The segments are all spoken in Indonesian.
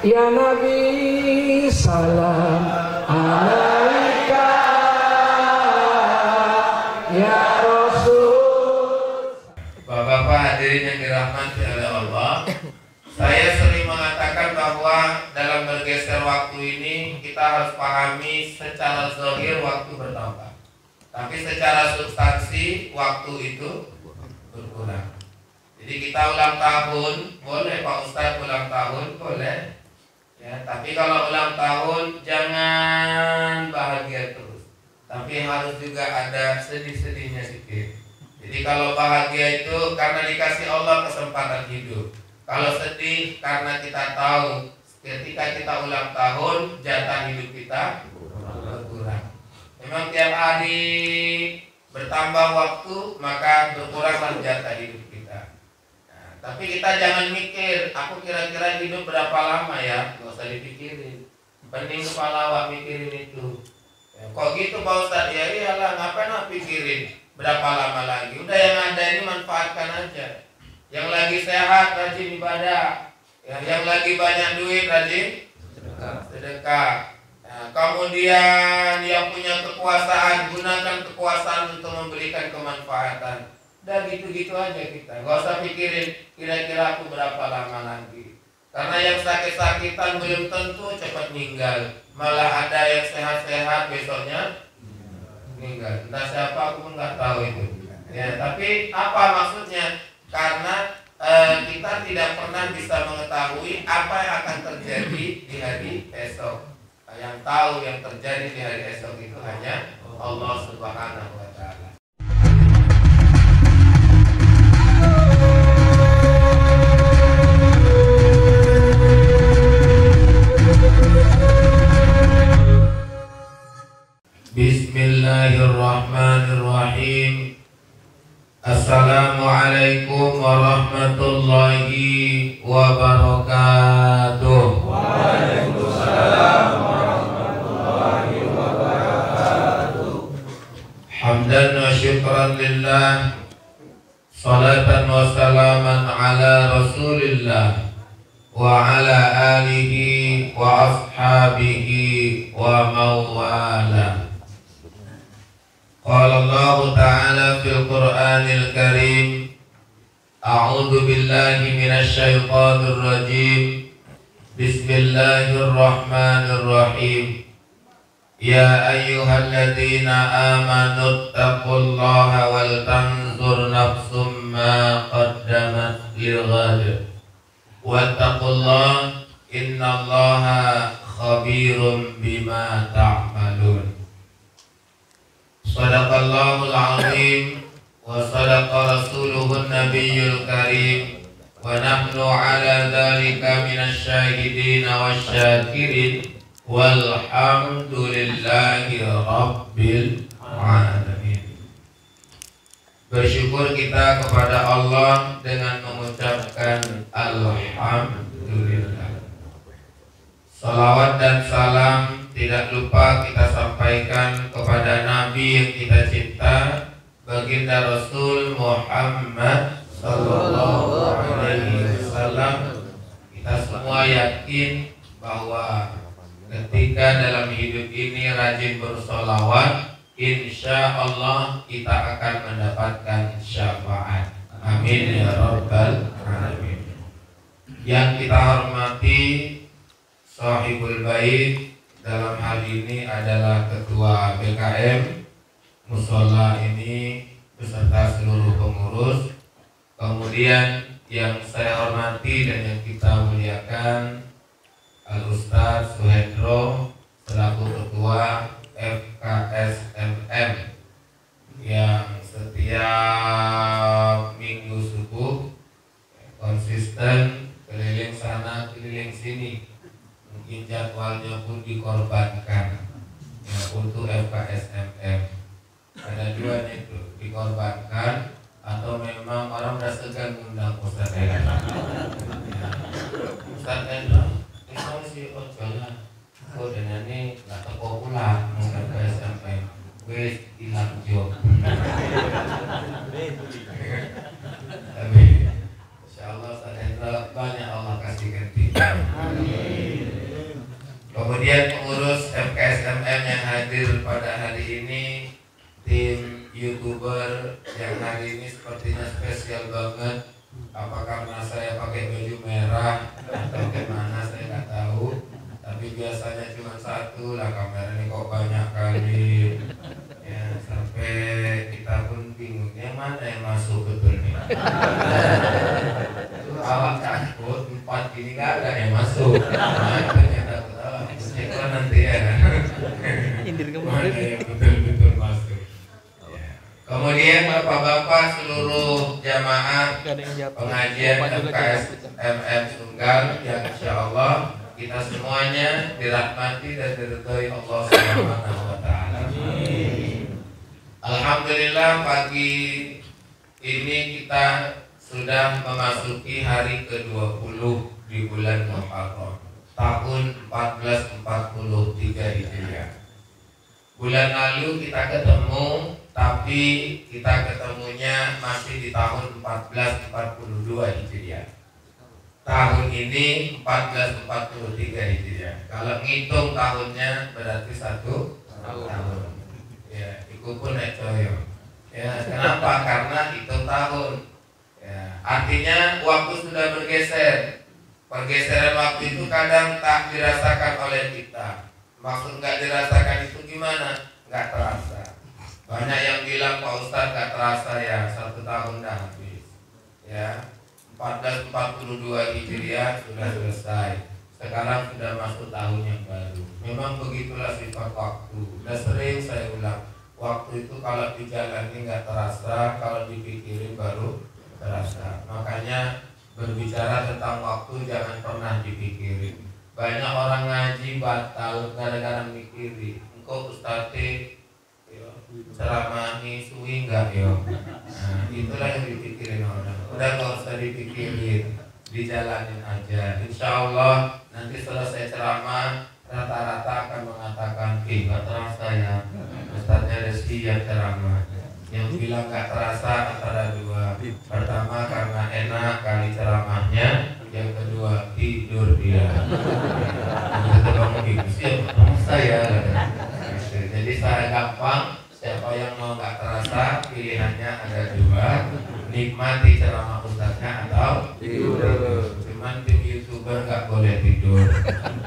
Ya Nabi salam alaika ya Rasul. Bapak-bapak hadirin yang dirahmati oleh Allah, saya sering mengatakan bahwa dalam bergeser waktu ini kita harus pahami secara zahir waktu bertambah, tapi secara substansi waktu itu berkurang. Jadi kita ulang tahun, boleh Pak Ustadz ulang tahun, boleh. Ya, tapi kalau ulang tahun jangan bahagia terus, tapi harus juga ada sedih-sedihnya sedikit. Jadi kalau bahagia itu karena dikasih Allah kesempatan hidup. Kalau sedih karena kita tahu ketika kita ulang tahun jatah hidup kita berkurang. Memang tiap hari bertambah waktu maka berkuranglah jatah hidup kita. Nah, tapi kita jangan mikir, aku kira-kira hidup berapa lama ya? Gak usah dipikirin. Pening kepala awak mikirin itu. Ya, kok gitu Pak Ustadz? Ya iyalah, ngapain nak pikirin berapa lama lagi? Udah yang ada ini manfaatkan aja. Yang lagi sehat rajin ibadah. Yang lagi banyak duit rajin sedekah. Nah, kemudian yang punya kekuasaan gunakan kekuasaan untuk memberikan kemanfaatan. Udah gitu-gitu aja kita. Gak usah pikirin kira-kira aku berapa lama lagi. Karena yang sakit-sakitan belum tentu cepat meninggal. Malah ada yang sehat-sehat besoknya meninggal. Entah siapa aku pun nggak tahu itu. Ya, tapi apa maksudnya? Karena kita tidak pernah bisa mengetahui apa yang akan terjadi di hari esok. Yang tahu yang terjadi di hari esok itu hanya Allah Subhanahu wa Ta'ala. Bismillahirrahmanirrahim. Assalamualaikum warahmatullahi wabarakatuh. Waalaikumsalam warahmatullahi wabarakatuh. Hamdan wa syukran lillah, salatan wa salaman ala rasulillah wa ala alihi wa ashabihi wa mawala. Qala Allah Ta'ala fil Qur'anil Karim, A'udzu billahi minasy syaithanir rajim. Bismillahirrahmanirrahim. Ya ayyuhalladzina amanu taqullaha wal tanzur nafsum ma qaddamat lighad. Wattaqullaha innallaha khabirum bima ta'malun. Sadaqallahul azim wa sadaqa rasuluhun nabiyyul karim wa nahnu ala dhalika minasy syahidin wasyakirin walhamdulillahi rabbil alamin. Bersyukur kita kepada Allah dengan mengucapkan alhamdulillah. Salawat dan salam tidak lupa kita sampaikan kepada Nabi yang kita cinta, baginda Rasul Muhammad sallallahu alaihi wasallam. Kita semua yakin bahwa ketika dalam hidup ini rajin bersolawat, insya Allah kita akan mendapatkan syafaat. Amin ya rabbal alamin. Yang kita hormati Sahibul Bait, dalam hal ini adalah Ketua BKM Musola ini beserta seluruh pengurus. Kemudian yang saya hormati dan yang kita muliakan Al-Ustaz Suhendro selaku Ketua FKSMM yang setiap minggu subuh konsisten keliling sana keliling sini. Mungkin jadwalnya pun dikorbankan ya, untuk FKSMM. Ada dua itu, dikorbankan atau memang orang udah segan mengundang Ustaz Hendro. Ustaz Hendro, ini sih jalan. Oh dan ini nggak teko pulang mau FKSMM. Wes hilang job. Tapi Insya Allah Ustaz Hendro banyak Allah kasih ganti. Amin. youtuber yang hari ini sepertinya spesial banget. Apa karena saya pakai baju merah atau gimana saya nggak tahu. Tapi biasanya cuma satu lah, kamera ini kok banyak kali. Ya sampai kita pun bingung yang mana yang masuk betul nih. Awak takut 4 ini nggak ada yang masuk. Nah, ternyata cek nanti ya. Mana yang betul-betul masuk. Kemudian bapak-bapak seluruh jamaah pengajian FKS MM Sunggal yang insya Allah kita semuanya dirahmati dan diridhoi Allah Subhanahu wa taala. Alhamdulillah pagi ini kita sudah memasuki hari ke-20 di bulan Muharram tahun 1443 Hijriah. Bulan lalu kita ketemu, tapi kita ketemunya masih di tahun 1442 Hijriah. Tahun ini 1443 Hijriah. Kalau ngitung tahunnya berarti 1 tahun. Ya, itu pun coyo. Ya, kenapa? Karena hitung tahun. Ya, artinya waktu sudah bergeser. Pergeseran waktu itu kadang tak dirasakan oleh kita. Maksud nggak dirasakan itu gimana? Nggak terasa. Banyak yang bilang Pak Ustadz nggak terasa ya, 1 tahun dah habis. Ya, 1442 Hijriah sudah selesai. Sekarang sudah masuk tahun yang baru. Memang begitulah sifat waktu. Sudah sering saya ulang. Waktu itu kalau dijalani nggak terasa, kalau dipikirin baru terasa. Makanya berbicara tentang waktu jangan pernah dipikirin. Banyak orang ngaji batal gara-gara mikirin. Engkau Ustadz ceramahi suwi enggak yo. Nah, itulah yang dipikirin orang. Udah nggak usah dipikirin, dijalanin aja. Insya Allah nanti selesai ceramah rata-rata akan mengatakan, nggak terasa ya. Ustadznya Rizky yang ceramah. Yang bilang nggak terasa antara dua. Pertama karena enak kali ceramahnya. Yang kedua tidur dia. Itu kamu saya. Jadi saya gampang. Siapa yang mau nggak terasa, pilihannya ada 2. Nikmati ceramah ustadznya atau tidur. Cuman tim youtuber nggak boleh tidur.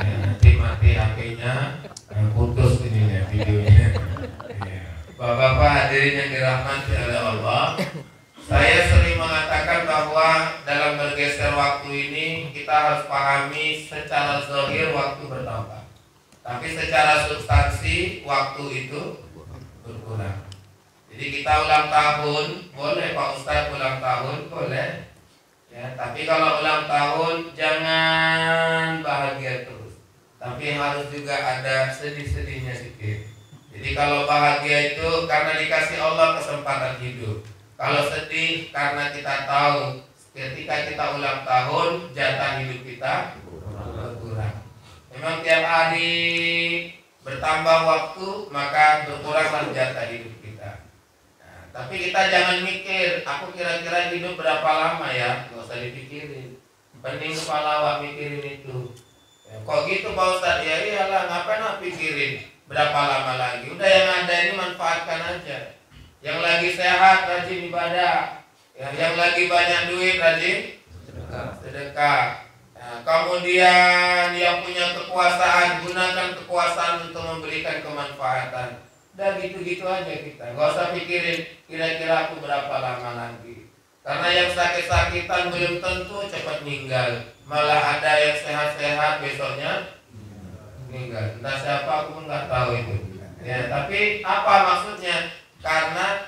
Ya, nanti mati HP-nya, putus ini ya videonya. Ya. Bapak-bapak hadirin yang dirahmati oleh Allah, saya sering mengatakan bahwa dalam bergeser waktu ini kita harus pahami secara zahir waktu bertambah, tapi secara substansi waktu itu berkurang. Jadi kita ulang tahun, boleh Pak Ustadz ulang tahun, boleh. Ya, tapi kalau ulang tahun jangan bahagia terus. Tapi harus juga ada sedih-sedihnya sedikit. Jadi kalau bahagia itu karena dikasih Allah kesempatan hidup. Kalau sedih karena kita tahu ketika kita ulang tahun jatah hidup kita berkurang. Memang tiap hari bertambah waktu maka berkuranglah jatah hidup kita. Nah, tapi kita jangan mikir, aku kira-kira hidup berapa lama ya, nggak usah dipikirin. Pening kepala awak mikirin itu. Ya, kok gitu Pak Ustadz? Ya iyalah, ngapain nak pikirin berapa lama lagi? Udah yang ada ini manfaatkan aja. Yang lagi sehat rajin ibadah. Ya, yang lagi banyak duit rajin sedekah. Nah, kemudian yang punya kekuasaan, gunakan kekuasaan untuk memberikan kemanfaatan. Udah gitu-gitu aja kita. Gak usah pikirin kira-kira aku berapa lama lagi. Karena yang sakit-sakitan belum tentu cepat meninggal. Malah ada yang sehat-sehat besoknya meninggal. Entah siapa aku pun nggak tahu itu. Ya, tapi apa maksudnya? Karena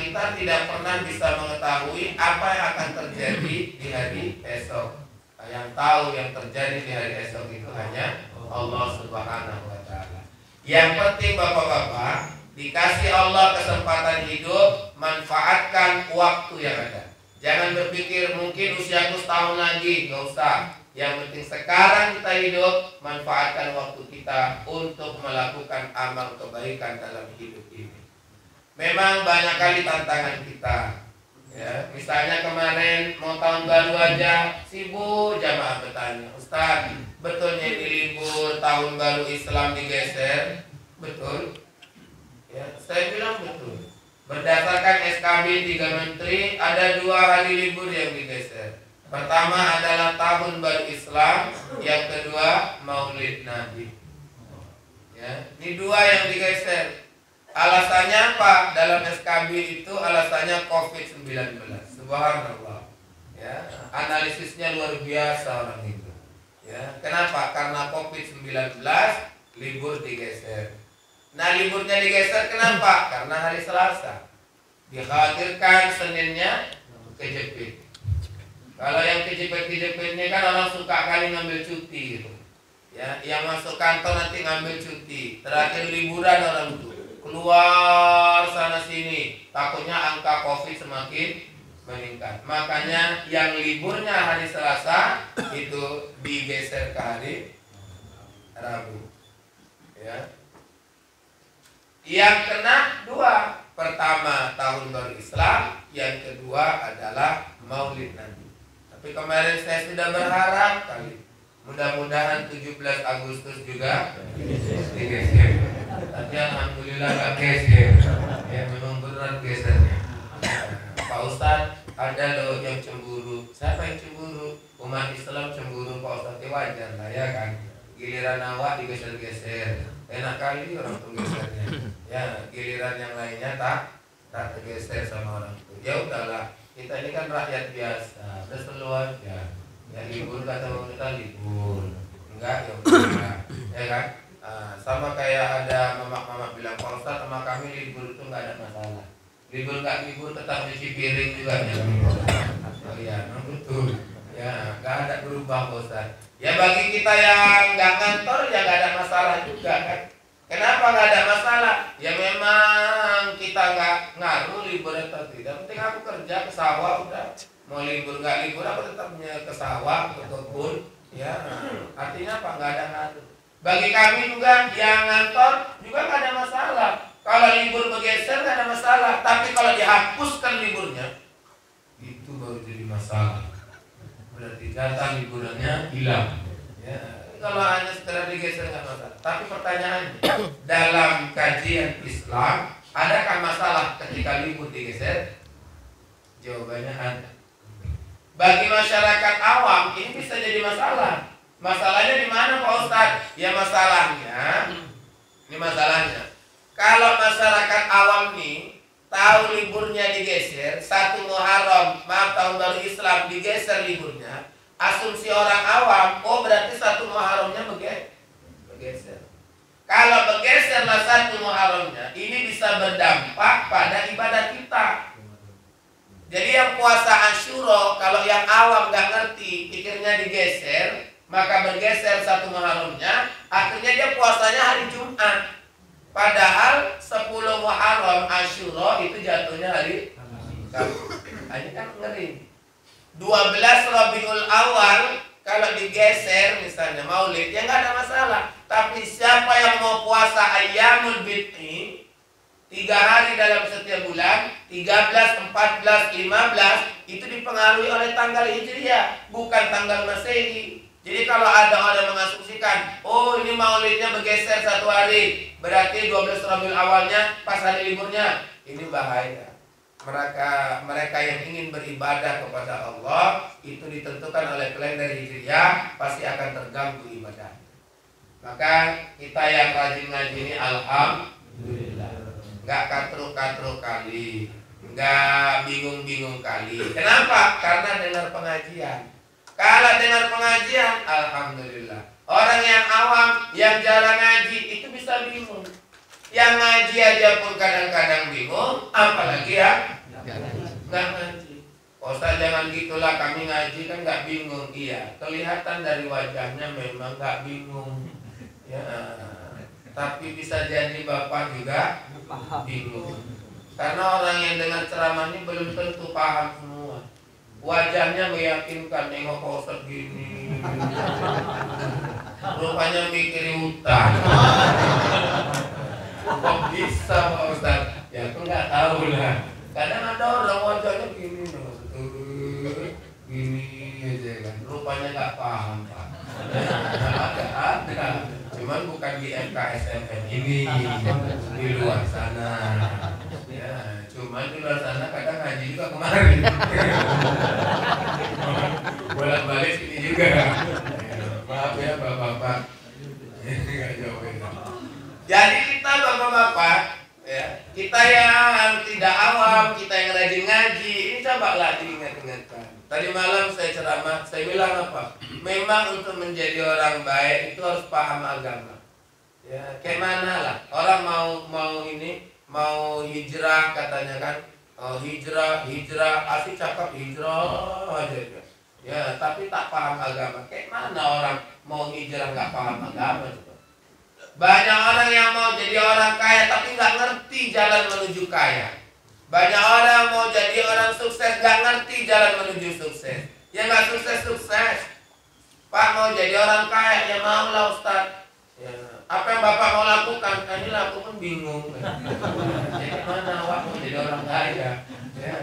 kita tidak pernah bisa mengetahui apa yang akan terjadi di hari esok. Yang tahu yang terjadi di hari esok itu hanya Allah Subhanahu wa taala. Yang penting bapak-bapak, dikasih Allah kesempatan hidup, manfaatkan waktu yang ada. Jangan berpikir mungkin usiaku setahun lagi, nggak usah. Yang penting sekarang kita hidup, manfaatkan waktu kita untuk melakukan amal kebaikan dalam hidup ini. Memang banyak kali tantangan kita. Ya, misalnya kemarin mau tahun baru aja sibuk jamaah bertanya, Ustaz, betulnya ini libur tahun baru Islam digeser? Betul? Ya, saya bilang betul. Berdasarkan SKB 3 Menteri, ada 2 hari libur yang digeser. Pertama adalah Tahun Baru Islam, yang kedua Maulid Nabi. Ya, ini 2 yang digeser. Alasannya apa? Dalam SKB itu alasannya COVID-19. Subhanallah. Ya, analisisnya luar biasa orang itu. Ya, kenapa? Karena COVID-19 libur digeser. Nah, liburnya digeser kenapa? Karena hari Selasa. Dikhawatirkan Seninnya kejepit. Kalau yang kejepit-kejepit ini kan orang suka kali ngambil cuti gitu. Ya, yang masuk kantor nanti ngambil cuti. Terakhir liburan orang itu keluar sana sini. Takutnya angka COVID semakin meningkat. Makanya yang liburnya hari Selasa itu digeser ke hari Rabu. Ya. Yang kena 2. Pertama Tahun Baru Islam, yang kedua adalah Maulid Nabi. Tapi kemarin saya sudah berharap kali mudah-mudahan 17 Agustus juga digeser. Tapi alhamdulillah gak geser. Ya memang berat gesernya. Pak Ustadz, ada loh yang cemburu. Siapa yang cemburu? Umat Islam cemburu Pak Ustadz, wajar lah ya kan. Giliran awak digeser-geser, enak kali orang penggesernya. Ya giliran yang lainnya tak tergeser sama orang itu. Ya udahlah, kita ini kan rakyat biasa, udah selalu aja. Ya libur kata kita libur, enggak ya udah, ya kan. Sama kayak ada mama bilang, Pak Ustadz sama kami libur itu nggak ada masalah. Libur nggak libur tetap cuci piring juga ya. Oh iya, betul. Ya nggak ada berubah Pak Ustadz. Ya bagi kita yang nggak kantor ya nggak ada masalah juga kan. Kenapa nggak ada masalah? Ya memang kita nggak ngaruh libur atau tidak. Penting aku kerja ke sawah udah. Mau libur nggak libur aku tetapnya ke sawah, ke kebun. Ya artinya apa? Nggak ada ngaruh. Bagi kami juga yang ngantor juga nggak ada masalah. Kalau libur bergeser nggak ada masalah. Tapi kalau dihapuskan liburnya, itu baru jadi masalah. Berarti data liburannya hilang. Ya, kalau hanya sekedar digeser nggak masalah. Tapi pertanyaannya, dalam kajian Islam, adakah masalah ketika libur digeser? Jawabannya ada. Bagi masyarakat awam ini bisa jadi masalah. Masalahnya di mana Pak Ustadz? Ya masalahnya, ini masalahnya. Kalau masyarakat awam nih tahu liburnya digeser, 1 Muharram, Tahun Baru Islam digeser liburnya, asumsi orang awam, oh berarti 1 Muharramnya bergeser. Kalau bergeserlah 1 Muharramnya, ini bisa berdampak pada ibadah kita. Jadi yang puasa Asyura, kalau yang awam nggak ngerti, pikirnya digeser, maka bergeser 1 Muharramnya, akhirnya dia puasanya hari Jumat. Padahal 10 Muharram Asyura itu jatuhnya hari Sabtu. Ini kan ngeri. 12 Rabiul Awal kalau digeser misalnya Maulid ya nggak ada masalah. Tapi siapa yang mau puasa Ayyamul Bid'i 3 hari dalam setiap bulan, 13, 14, 15 itu dipengaruhi oleh tanggal Hijriah, bukan tanggal Masehi. Jadi kalau ada orang mengasumsikan, oh ini maulidnya bergeser 1 hari, berarti 12 Rabiul Awalnya pas hari liburnya, ini bahaya. Mereka yang ingin beribadah kepada Allah itu ditentukan oleh kalender Hijriah pasti akan terganggu ibadah. Maka kita yang rajin ngaji ini alhamdulillah, nggak katruk-katruk kali, nggak bingung-bingung kali. Kenapa? Karena dengar pengajian. Kalau dengar pengajian, alhamdulillah. Orang yang awam, yang jarang ngaji, itu bisa bingung. Yang ngaji aja pun kadang-kadang bingung, apalagi ya nggak ngaji. Ustaz jangan gitulah, kami ngaji kan nggak bingung. Iya, kelihatan dari wajahnya memang nggak bingung. Ya, tapi bisa jadi bapak juga bingung. Karena orang yang dengar ceramah ini belum tentu paham semua. Wajahnya meyakinkan, nengok Pak Ustaz gini, rupanya mikirin utang. Kok bisa Pak Ustaz? Ya aku nggak tahu lah. Kadang ada orang wajahnya gini, gini aja kan. Rupanya nggak paham Pak. Ada. Cuman bukan di MKSMM ini, di luar sana. Ya, Cuma di luar sana kadang ngaji juga kemarin. Bolak-balik sini juga. Maaf ya bapak-bapak. Nggak jauh beda. Jadi kita bapak-bapak, ya, kita yang tidak awam, kita yang rajin ngaji, ini cobalah diingat-ingatkan. Tadi malam saya ceramah, saya bilang apa? Memang untuk menjadi orang baik itu harus paham agama. Ya, kayak mana lah. Orang mau hijrah katanya kan, hijrah, asik cakap hijrah aja. Ya, tapi tak paham agama. Kayak mana orang mau hijrah nggak paham agama? Banyak orang yang mau jadi orang kaya tapi nggak ngerti jalan menuju kaya. Banyak orang mau jadi orang sukses nggak ngerti jalan menuju sukses. Ya nggak sukses. Pak mau jadi orang kaya, ya mau lah Ustaz. Ya, apa yang Bapak mau lakukan? Inilah aku pun bingung. Jadi mana awak mau jadi orang kaya? Ya.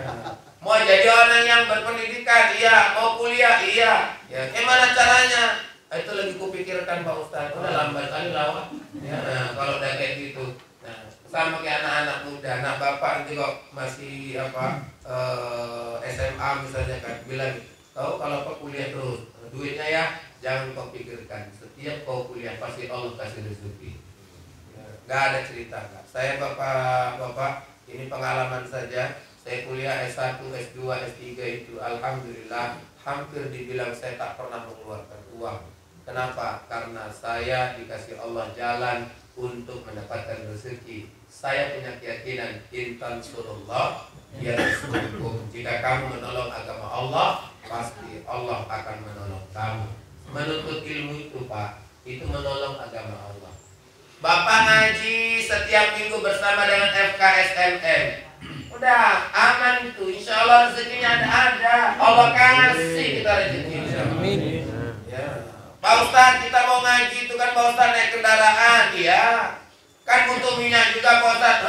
Mau jadi orang yang berpendidikan, iya. Mau kuliah, iya. Ya, gimana caranya? Itu lagi kupikirkan Pak Ustaz. Udah lambat kali lawak. Ya, nah, kalau udah kayak gitu. Nah, sama kayak anak-anak muda, anak bapak nanti kok masih SMA misalnya kan, bilang, tahu kalau kau kuliah terus, duitnya ya jangan kau pikirkan. Setiap kau kuliah pasti Allah kasih rezeki. Ya, gak ada cerita gak. Saya bapak-bapak ini pengalaman saja. Saya kuliah S1, S2, S3 itu alhamdulillah hampir dibilang saya tak pernah mengeluarkan uang. Kenapa? Karena saya dikasih Allah jalan untuk mendapatkan rezeki. Saya punya keyakinan intan surullah yarzuqukum. Jika kamu menolong agama Allah, pasti Allah akan menolong kamu. Menuntut ilmu itu Pak, itu menolong agama Allah. Bapak ngaji setiap minggu bersama dengan FKSMM. Udah aman itu, insya Allah rezekinya ada. Allah kasih kita rezeki. Amin. Ya. Pak Ustadz, kita mau ngaji itu kan Pak Ustadz naik kendaraan, iya. Kan butuh minyak juga Pak Ustadz.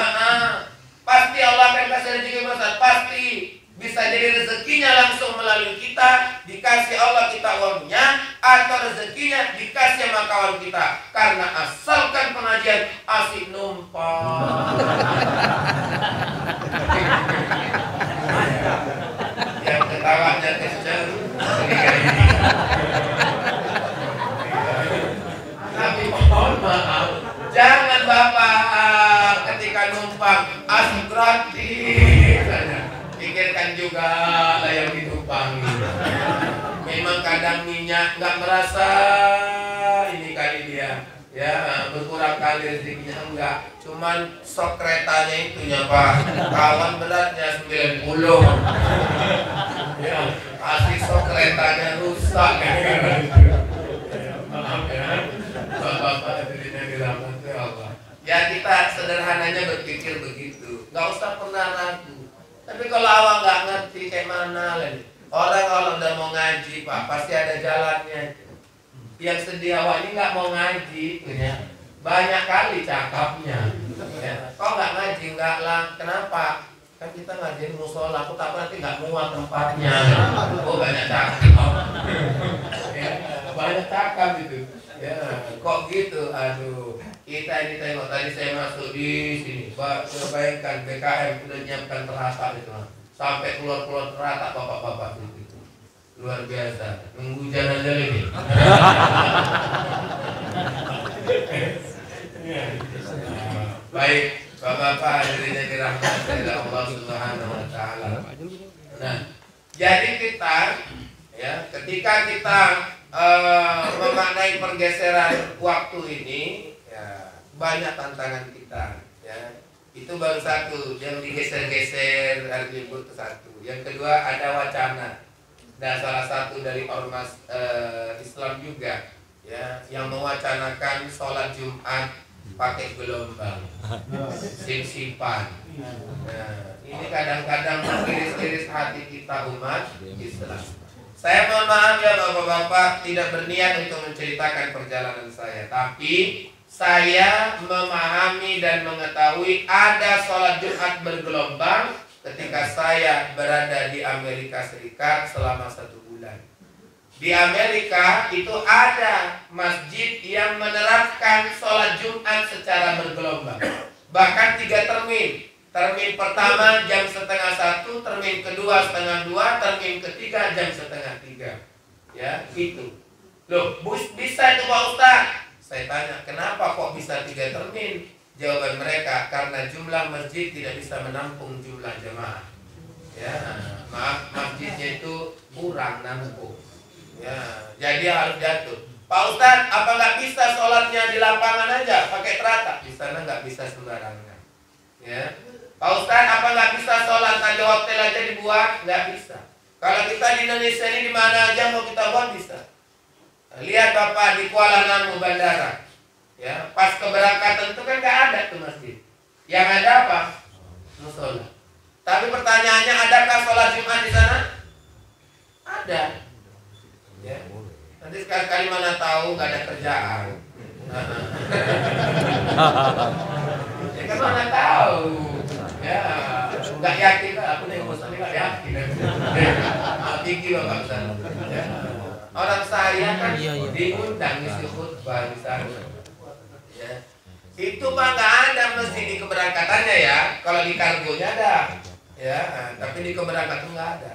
Pasti Allah akan kasih rezeki Pak Ustadz, pasti. Bisa jadi rezekinya langsung melalui kita, dikasih Allah kita uangnya, atau rezekinya dikasih sama kawan kita. Karena asalkan pengajian asik numpang. Yang ketawanya kecil. Tapi mohon maaf, jangan Bapak ketika numpang asik gratis. Pikirkan juga lah yang ditumpangi. Memang kadang minyak nggak merasa ini kali dia, ya berkurang kali rezekinya enggak. Cuman sok keretanya itunya Pak, kawan beratnya 90. Ya, kasih sok keretanya rusak. Maaf ya, bapak dirinya dirahmati Allah. Ya kita sederhananya berpikir begitu, nggak usah pernah ragu. Tapi kalau awak nggak ngerti kayak mana lagi. Orang kalau udah mau ngaji Pak, pasti ada jalannya. Yang sedih awak ini nggak mau ngaji, punya banyak kali cakapnya. Ya. Kok nggak ngaji? Nggak lah. Kenapa? Kan kita ngaji musola. Aku tak nanti nggak muat tempatnya. Oh banyak cakap. Ya, banyak cakap itu. Ya, kok gitu? Aduh. Kita ini tengok tadi saya masuk di sini. Bayangkan BKM sudah menyiapkan terasa itu, sampai keluar terata bapak-bapak itu. Luar biasa. Menghujan aja ini. Baik, bapak-bapak hadirin yang dirahmati oleh Allah Subhanahu wa taala. Nah, jadi kita ya, ketika kita memaknai pergeseran waktu ini, banyak tantangan kita, ya. Itu baru satu yang digeser-geser hari libur ke satu. Yang kedua ada wacana, dan salah satu dari ormas Islam juga, ya, yang mewacanakan sholat Jumat pakai gelombang, sip-sipan. Nah, ini kadang-kadang mengiris-iris hati kita umat Islam. Saya mohon maaf ya bapak-bapak, tidak berniat untuk menceritakan perjalanan saya, tapi saya memahami dan mengetahui ada sholat Jumat bergelombang ketika saya berada di Amerika Serikat selama 1 bulan. Di Amerika itu ada masjid yang menerapkan sholat Jumat secara bergelombang. Bahkan 3 termin. Termin pertama jam 12:30, termin kedua 12:30, termin ketiga jam 2:30. Ya, gitu. Loh, bisa itu Pak Ustaz? Saya tanya, kenapa kok bisa 3 termin? Jawaban mereka, karena jumlah masjid tidak bisa menampung jumlah jemaah. Ya, maaf, masjidnya itu kurang nampung. Ya, jadi harus diatur. Pak Ustaz, apa nggak bisa sholatnya di lapangan aja pakai teratak? Di sana nggak bisa sembarangan. Ya, Pak Ustaz, apa nggak bisa sholat aja hotel aja dibuat? Nggak bisa. Kalau kita di Indonesia ini di mana aja mau kita buat bisa. Lihat Bapak di Kuala Namu bandara. Ya, pas keberangkatan itu kan nggak ada tuh masjid. Yang ada apa? Musola. Tapi pertanyaannya, adakah sholat Jumat di sana? Ada. Ya. Nanti sekali-kali mana tahu nggak ada kerjaan. Ya kan mana tahu. Ya, nggak yakin lah. Aku nih Muslim nggak yakin. Tinggi loh Pak Ustaz. Ya. Orang saya kan diundang ngisi khutbah di sana. Ya. Itu Pak nggak ada masjid di keberangkatannya ya. Kalau di kargonya ada. Ya, tapi di keberangkatan nggak ada.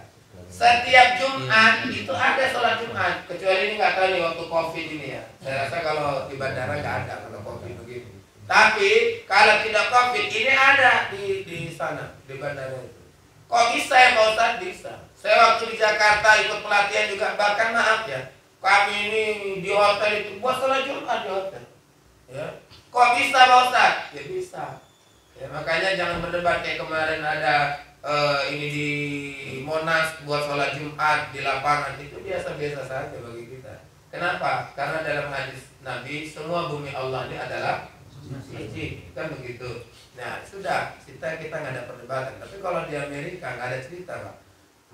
Setiap Jumat itu ada sholat Jumat. Kecuali ini nggak tahu nih waktu COVID ini ya. Saya rasa kalau di bandara nggak ada kalau COVID begini. Tapi kalau tidak COVID ini ada di sana di bandara itu. Kok bisa ya Pak Ustaz? Bisa. Saya waktu di Jakarta ikut pelatihan juga, bahkan maaf ya, kami ini di hotel itu buat sholat Jumat di hotel. Ya. Kok bisa Pak Ustaz? Ya bisa. Ya, makanya jangan berdebat kayak kemarin ada ini di Monas buat sholat Jumat di lapangan, itu biasa-biasa saja bagi kita. Kenapa? Karena dalam hadis Nabi semua bumi Allah ini adalah suci, kan begitu. Nah sudah, kita nggak ada perdebatan. Tapi kalau di Amerika nggak ada cerita Pak.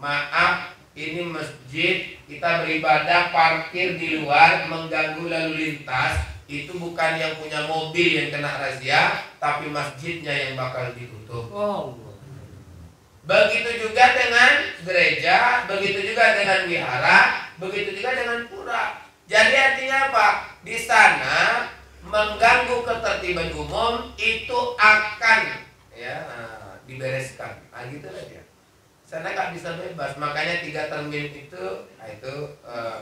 Maaf, ini masjid kita beribadah parkir di luar mengganggu lalu lintas. Itu bukan yang punya mobil yang kena razia, tapi masjidnya yang bakal ditutup. Begitu juga dengan gereja, begitu juga dengan wihara, begitu juga dengan pura. Jadi artinya apa? Di sana mengganggu ketertiban umum itu akan ya dibereskan. Nah gitu aja. Sana nggak bisa bebas. Makanya 3 termin itu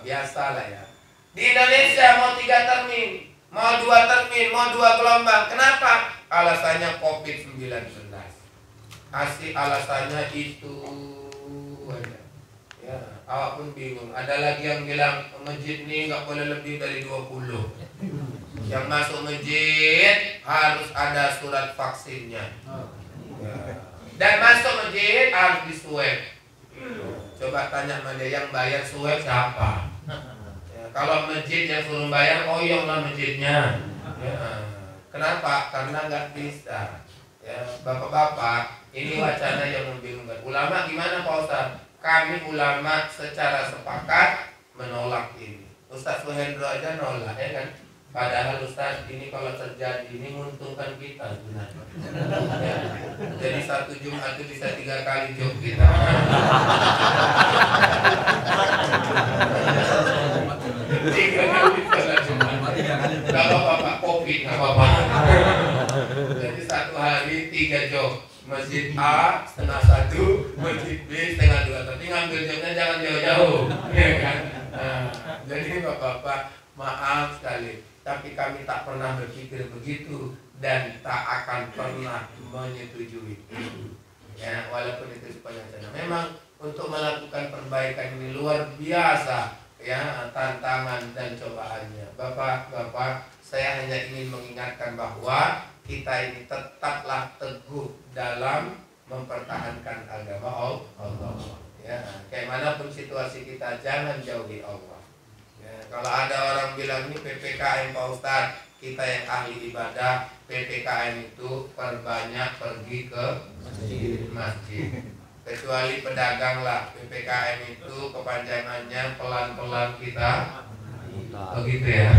biasa lah ya. Di Indonesia mau 3 termin, mau 2 termin, mau 2 gelombang. Kenapa? Alasannya COVID-19. Kasih alasannya itu aja. Ya, awak pun bingung. Ada lagi yang bilang masjid ini nggak boleh lebih dari 20. Yang masuk masjid harus ada surat vaksinnya. Ya. Dan masuk masjid harus diswab. Coba tanya sama dia yang bayar swab siapa? Ya, kalau masjid yang suruh bayar, oh iya lah masjidnya. Ya. Kenapa? Karena nggak bisa. Ya, bapak-bapak, ini wacana yang membingungkan. Ulama gimana Pak Ustaz? Kami ulama secara sepakat menolak ini. Ustaz Suhendro aja nolak ya kan? Padahal Ustaz ini kalau terjadi ini menguntungkan kita sebenarnya. Ya. Jadi 1 Jumat itu bisa 3 kali job kita. Kalau Bapak COVID nggak apa-apa. Jadi 1 hari 3 job. Masjid A 1:30, masjid B 1:30. Tapi ngambil jobnya jangan jauh-jauh, ya kan? Nah, jadi Bapak-bapak maaf sekali, tapi kami tak pernah berpikir begitu dan tak akan pernah menyetujui itu. Ya, walaupun itu sepanjang sana. Memang untuk melakukan perbaikan ini luar biasa, ya tantangan dan cobaannya. Bapak-bapak, saya hanya ingin mengingatkan bahwa kita ini tetaplah teguh dalam mempertahankan agama Allah. Ya, kayak manapun situasi kita jangan jauhi Allah. Ya, kalau ada orang bilang ini PPKM Pak Ustaz, kita yang ahli ibadah, PPKM itu perbanyak pergi ke masjid. Kecuali pedagang lah, PPKM itu kepanjangannya pelan-pelan kita, begitu ya.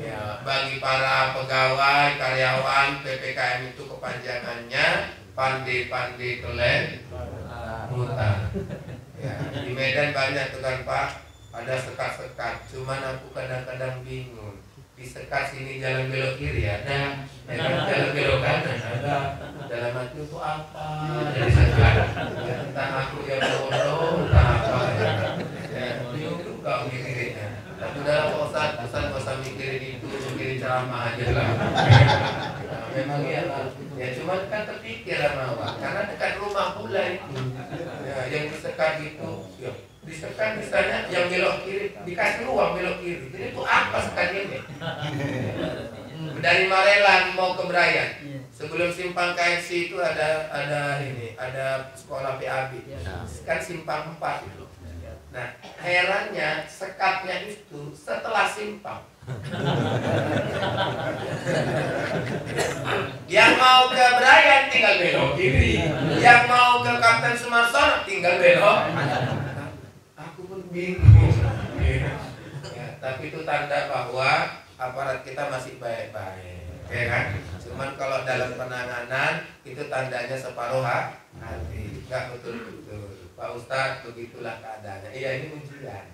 Ya, bagi para pegawai, karyawan, PPKM itu kepanjangannya pandai-pandai kelen mutar. Ya, di Medan banyak tuh kan Pak, ada sekat-sekat. Cuman aku kadang-kadang bingung. Di sekat sini jalan belok kiri ada, jalan belok kanan ada. Dalam hati itu apa? Dari sekat. Ya, entah aku yang bodoh, entah apa. Bingung juga mikirnya. Tapi dalam Ustaz nggak usah mikirin itu, mikirin ceramah aja lah. Nah, memang ya lah. Ya cuman kan terpikir sama Wak, karena dekat rumah pula itu. Ya, yang disekat itu, ya, disekat misalnya yang belok kiri dikasih ruang belok kiri. Jadi itu apa sekat ini? Dari Marelan mau ke Berayan. Sebelum simpang KFC itu ada sekolah PAB. Kan simpang 4 itu. Nah, herannya sekatnya itu setelah simpang. Yang mau ke Berayan tinggal belok kiri, yang mau ke Kapten Sumarsono tinggal belok. Aku pun bingung. Ya, tapi itu tanda bahwa aparat kita masih baik-baik, ya kan? Cuman kalau dalam penanganan itu tandanya separuh hati, nggak betul-betul. Pak Ustadz, begitulah keadaannya. Iya, ini ujian.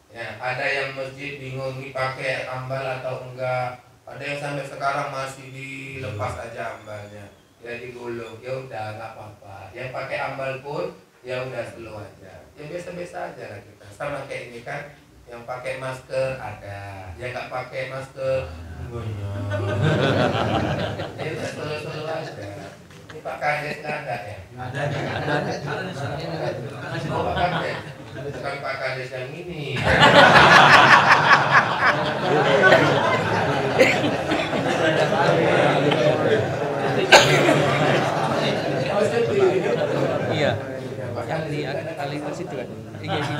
Ya, ada yang masjid bingung ini pakai ambal atau enggak. Ada yang sampai sekarang masih dilepas aja ambalnya. Ya digulung, ya udah nggak apa-apa. Yang pakai ambal pun ya udah slow aja. Ya biasa-biasa aja lah kita. Sama kayak ini kan, yang pakai masker ada, yang nggak pakai masker banyak. Ya udah slow-slow aja. Ini Pak Kades nggak ada ya? Ada. Oh, Pak Kades, bukan Pak Kades yang ini. Iya. Yang di Kalimas itu kan. Iya sih.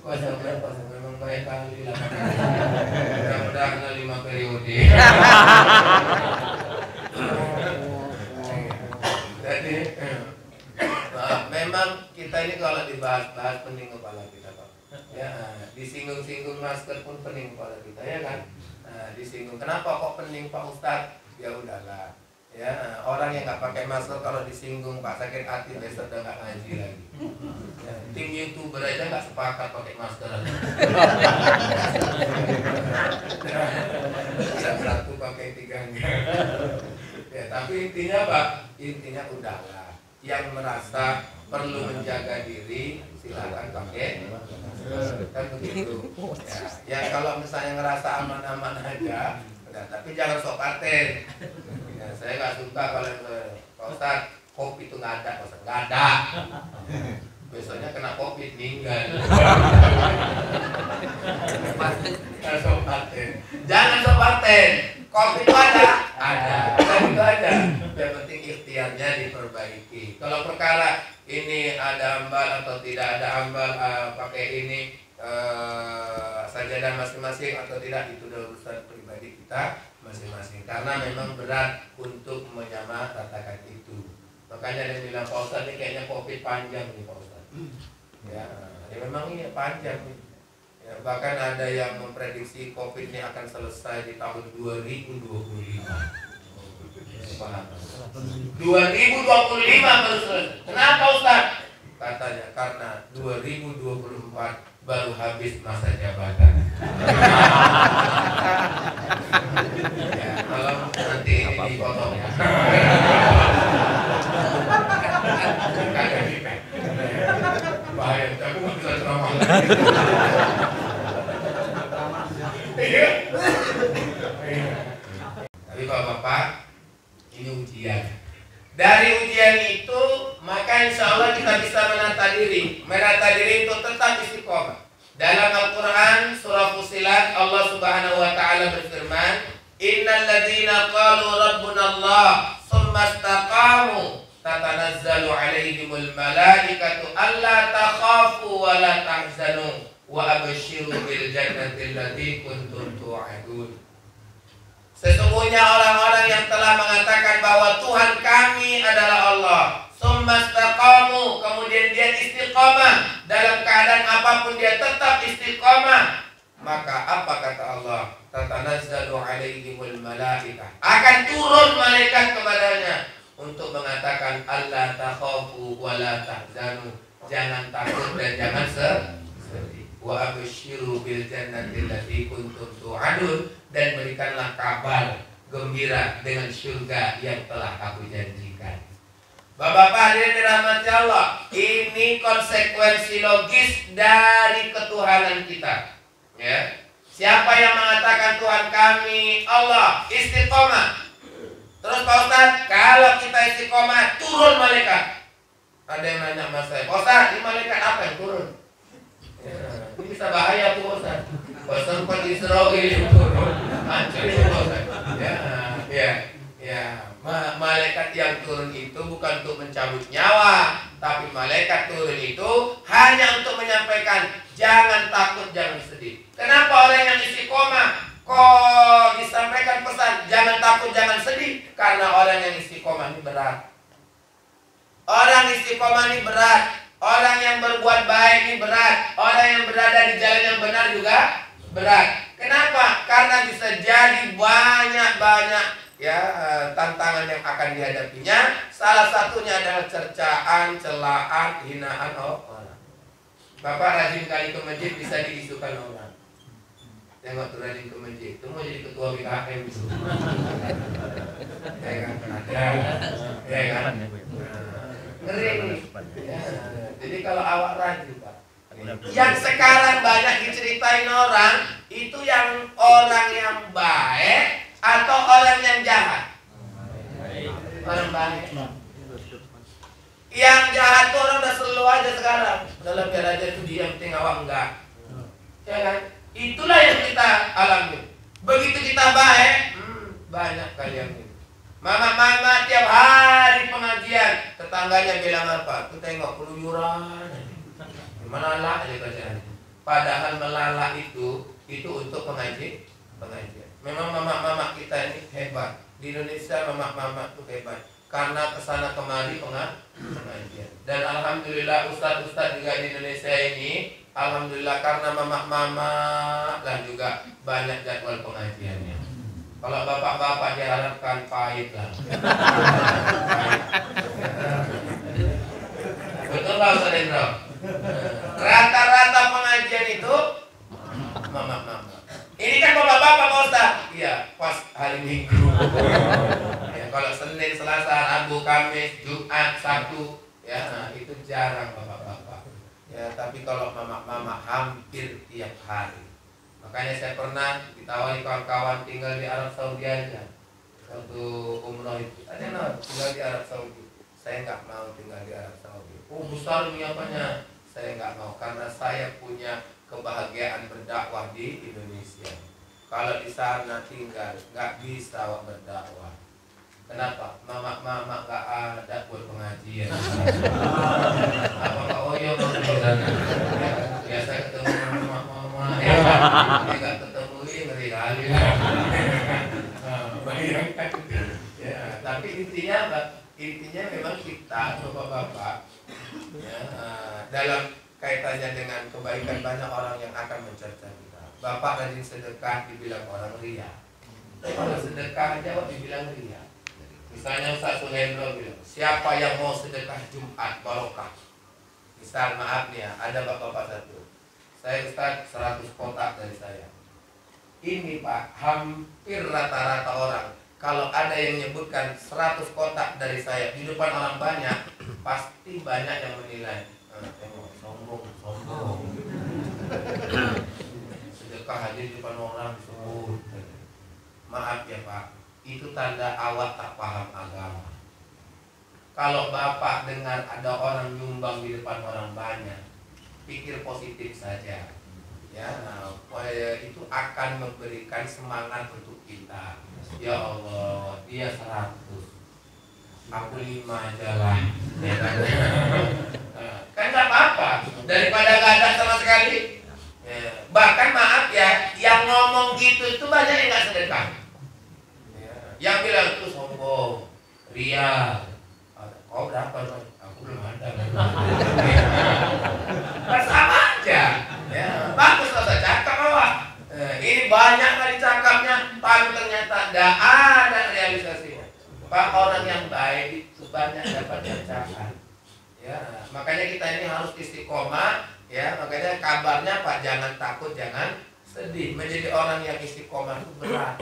Kosong memang baik kali lah. Mudah-mudahan 5 periode. Jadi memang kita ini kalau dibahas-bahas pening kepala kita, Pak. Ya, disinggung-singgung masker pun pening kepala kita, ya kan? Disinggung. Kenapa kok pening Pak Ustadz? Ya udahlah. Ya, orang yang nggak pakai masker kalau disinggung Pak sakit hati besok udah nggak ngaji lagi. Ya, tim YouTuber aja nggak sepakat pakai masker. Yang satu pakai 3 enggak. Ya, tapi intinya Pak, intinya udahlah. Yang merasa perlu menjaga diri silakan pakai masker, kan begitu. Ya, kalau misalnya ngerasa aman-aman aja, udah. Tapi jangan sok paten. Ya, saya nggak suka kalau Pak Ustadz kopi itu nggak ada, Pak Ustadz nggak ada. Besoknya kena COVID meninggal. Jangan sok paten. Kopi itu ada. Dan itu ada. Yang penting ikhtiarnya diperbaiki. Kalau perkara ini ada ambal atau tidak ada ambal, pakai ini sajadah masing-masing atau tidak, itu udah urusan pribadi kita masing-masing. Karena memang berat untuk menyamaratakan itu. Makanya ada yang bilang Pak Ustadz ini kayaknya COVID panjang nih Pak Ustadz. Ya memang ini panjang nih. Ya, bahkan ada yang memprediksi COVID ini akan selesai di tahun 2025. 2025 baru selesai. Kenapa Ustadz? Katanya karena 2024 baru habis masa jabatan. Ya, kalau nanti ini dipotong ya. Bahaya, aku nggak bisa ceramah. Tapi Bapak, ini ujian. Dari ujian itu, maka insya Allah kita bisa menata diri. Menata diri itu tetap istiqomah. Dalam Al-Quran surah Fussilat, Allah Subhanahu Wa Taala berfirman, Innal ladzina qalu Rabbuna Allah tsumma istaqamu tatanazzalu alaihimul malaikatu alla takhafu wa la tahzanu wa abshiru bil jannati allati kuntum tu'adun. Sesungguhnya orang-orang yang telah mengatakan bahwa Tuhan kami adalah Allah, tsumma istaqamu, kemudian dia istiqamah, dalam keadaan apapun dia tetap istiqamah, maka apa kata Allah? Tatanazzalu alaihimul malaikah, akan turun malaikat kepadanya untuk mengatakan alla takhafu wa la tahzanu, jangan takut dan jangan sedih. Wa absyiru bil jannati allati kuntum tu'adun, dan berikanlah kabar gembira dengan surga yang telah aku janjikan. Bapak-bapak hadirin dirahmati Allah, ini konsekuensi logis dari ketuhanan kita. Ya. Siapa yang mengatakan Tuhan kami Allah, istiqomah. Terus Pak Ustadz, kalau kita istiqomah turun malaikat. Ada yang nanya sama saya, Pak Ustadz, ini malaikat apa yang turun? Ya, ini bisa bahaya tuh Pak Ustadz. Pak sempat Israel turun, hancur itu Pak Ustadz. Ya. Malaikat yang turun itu bukan untuk mencabut nyawa, tapi malaikat turun itu hanya untuk menyampaikan jangan takut, jangan sedih. Kenapa orang yang istiqomah kok disampaikan pesan jangan takut, jangan sedih? Karena orang yang istiqomah ini berat. Orang istiqomah ini berat. Orang yang berbuat baik ini berat. Orang yang berada di jalan yang benar juga berat. Kenapa? Karena bisa jadi banyak ya tantangan yang akan dihadapinya. Salah satunya adalah cercaan, celaan, hinaan orang. Bapak rajin kali ke masjid bisa diisukan orang. Tengok tuh rajin ke masjid, itu mau jadi ketua BKM itu. Ya kan? Ya kan? Ngeri. Ya. Jadi kalau awak rajin Pak. Yang sekarang banyak diceritain orang itu yang orang yang baik atau orang yang jahat? Orang baik. Yang jahat tuh orang udah selalu aja sekarang. Dalam biar aja itu dia, penting awak enggak. Ya kan? Itulah yang kita alami. Begitu kita baik, banyak kali yang ini. Mama tiap hari pengajian, tetangganya bilang apa? Tuh tengok keluyuran. Melalak aja kerjaan. Padahal melalak itu untuk pengajian. Memang mama kita ini hebat. Di Indonesia mama itu hebat karena kesana kemari pengajian. Dan alhamdulillah ustadz juga di Indonesia ini, alhamdulillah karena mama dan juga banyak jadwal pengajiannya. Kalau bapak-bapak diharapkan pahit lah. Betul nggak Ustaz Hendro? Rata-rata pengajian itu mama. Ini kan bapak-bapak Pak Ustaz. Iya, pas hari Minggu. Ya, kalau Senin, Selasa, Rabu, Kamis, Jumat, Sabtu, ya itu jarang bapak-bapak. Ya, tapi kalau mama hampir tiap hari. Makanya saya pernah ditawari kawan-kawan tinggal di Arab Saudi aja. Waktu umroh itu, ada yang tinggal di Arab Saudi. Saya nggak mau tinggal di Arab Saudi. Oh besar ini apanya? Saya nggak mau karena saya punya kebahagiaan berdakwah di Indonesia. Kalau di sana tinggal nggak bisa berdakwah. Kenapa? Mama nggak ada buat pengajian. Apakah Oyo mau di sana? Biasa ketemu mama. Nggak ketemu ini ngeri kali. Bayangkan. Ya, tapi intinya apa? Intinya memang kita bapak-bapak ya, dalam kaitannya dengan kebaikan banyak orang yang akan mencerca kita. Bapak rajin sedekah dibilang orang ria. Kalau sedekah aja dibilang ria. Misalnya Ustaz Suhendro bilang, siapa yang mau sedekah Jumat barokah? Misal maaf nih ya, ada bapak-bapak satu. Saya Ustaz 100 kotak dari saya. Ini Pak, hampir rata-rata orang kalau ada yang menyebutkan 100 kotak dari saya di depan orang banyak, pasti banyak yang menilai. Sombong. Sedekah aja di depan orang disebut. Maaf ya Pak, itu tanda awak tak paham agama. Kalau Bapak dengar ada orang nyumbang di depan orang banyak, pikir positif saja. Ya, itu akan memberikan semangat untuk kita. Ya Allah, dia 100, aku 5 aja lah. Ya, kan nggak apa-apa daripada nggak ada sama sekali. Ya. Bahkan maaf ya, yang ngomong gitu itu banyak yang nggak sedekah. Ya. Yang bilang itu sombong, ria. Kau berapa dong? Aku belum ada. Kan sama aja. Ya. Bagus lah cakap awak. Ini banyak kali cakapnya, tapi ternyata tidak ada realisasinya. Pak, orang yang baik itu banyak dapat cercaan. Ya. Makanya kita ini harus istiqomah, ya. Makanya kabarnya Pak, jangan takut, jangan sedih. Menjadi orang yang istiqomah itu berat.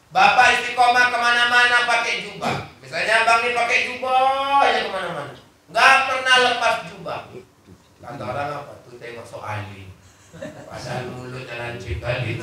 Bapak istiqomah kemana-mana pakai jubah. Misalnya abang ini pakai jubah aja kemana-mana, nggak pernah lepas jubah. Kata orang apa tuh, tengok soal ini. Padahal mulutnya lancip kali.